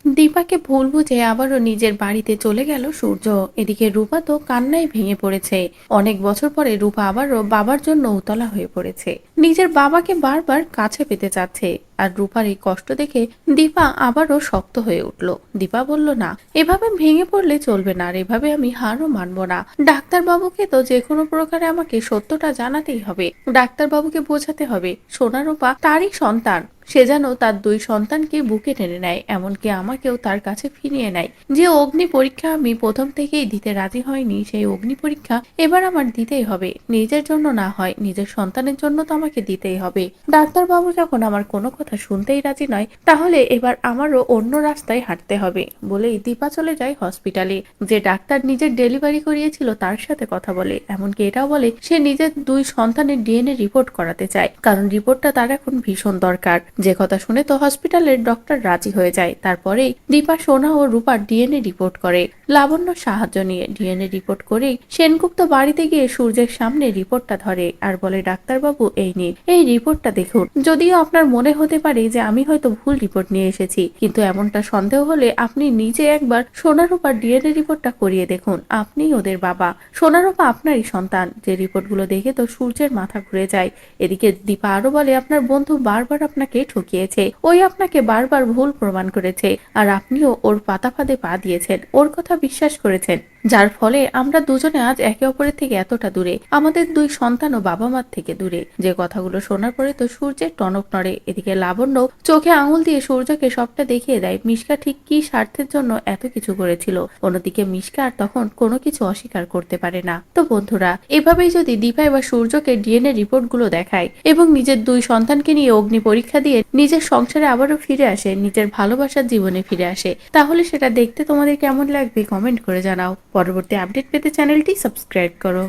দীপাকে ভুল বুঝে আবারও নিজের বাড়িতে চলে গেল সূর্য। এদিকে রূপা তো কান্নায় ভেঙে পড়েছে। অনেক বছর পরে রূপা আবারও বাবার জন্য উতলা হয়ে পড়েছে। নিজের বাবাকে বারবার কাছে পেতে চাচ্ছে। আর রূপার এই কষ্ট দেখে দীপা আবারও শক্ত হয়ে উঠল। দীপা বলল, না, এভাবে ভেঙে পড়লে চলবে না, আর এভাবে আমি হারও মানবো না। ডাক্তার বাবুকে তো যে কোনো প্রকারে আমাকে সত্যটা জানাতেই হবে। ডাক্তার বাবুকে বোঝাতে হবে সোনা রূপা তারই সন্তান। সে যেন তার দুই সন্তানকে বুকে টেনে নেয়, এমনকি আমাকেও তার কাছে ফিরিয়ে নেয়। যে অগ্নি পরীক্ষা আমি প্রথম থেকেই দিতে রাজি হয়নি, সেই অগ্নি পরীক্ষা এবার আমার দিতেই হবে। নিজের জন্য না হয় নিজের সন্তানের জন্য তো আমাকে দিতেই হবে। ডাক্তার বাবু যখন আমার কোনো কথা শুনতেই রাজি নয়, তাহলে এবার আমারও অন্য রাস্তায় হাঁটতে হবে। বলেই দীপা চলে যায় হসপিটালে। যে ডাক্তার নিজের ডেলিভারি করিয়েছিল তার সাথে কথা বলে, এমনকি এটাও বলে সে নিজের দুই সন্তানের ডিএনএ রিপোর্ট করাতে চায়, কারণ রিপোর্টটা তার এখন ভীষণ দরকার। যে কথা শুনে তো হসপিটালের ডক্টর রাজি হয়ে যায়। তারপরেই দীপা সোনা ও রূপার ডিএনএ রিপোর্ট করে। লাবণ্য সাহায্য নিয়ে ডিএনএ রিপোর্ট করেই সেনগুপ্ত বাড়িতে গিয়ে সূর্যের সামনে রিপোর্টটা ধরে আর বলে, ডাক্তারবাবু এই নিন, এই রিপোর্টটা দেখুন। যদিও আপনার মনে হতে পারে যে আমি হয়তো ভুল রিপোর্ট নিয়ে এসেছি, কিন্তু এমনটা সন্দেহ হলে আপনি নিজে একবার সোনা রূপার ডিএনএ রিপোর্টটা করিয়ে দেখুন। আপনিই ওদের বাবা, সোনা রূপা আপনারই সন্তান। যে রিপোর্টগুলো দেখে তো সূর্যের মাথা ঘুরে যায়। এদিকে দীপা আরো বলে, আপনার বন্ধু বারবার আপনাকে ঠকিয়েছে, ওই আপনাকে বারবার ভুল প্রমাণ করেছে, আর আপনিও ওর পাতা ফাঁদে পা দিয়েছেন, ওর কথা বিশ্বাস করেছেন, যার ফলে আমরা দুজনে আজ একে অপরের থেকে এতটা দূরে, আমাদের দুই সন্তান ও বাবা মার থেকে দূরে। যে কথাগুলো শোনার পরে তো সূর্যের টনক নড়ে। এদিকে লাবণ্য চোখে আঙুল দিয়ে সূর্যকে সবটা দেখিয়ে দেয় মিশকা ঠিক কি স্বার্থের জন্য এত কিছু করেছিল। অন্যদিকে মিশকা আর তখন কোনো কিছু অস্বীকার করতে পারে না। তো বন্ধুরা, এভাবেই যদি দীপা এবার সূর্যকে ডিএনএ রিপোর্ট গুলো দেখায় এবং নিজের দুই সন্তানকে নিয়ে অগ্নি পরীক্ষা দিয়ে নিজের সংসারে আবারও ফিরে আসে, নিজের ভালোবাসার জীবনে ফিরে আসে, তাহলে সেটা দেখতে তোমাদের কেমন লাগবে কমেন্ট করে জানাও। পরবর্তী আপডেট পেতে চ্যানেলটি সাবস্ক্রাইব করো।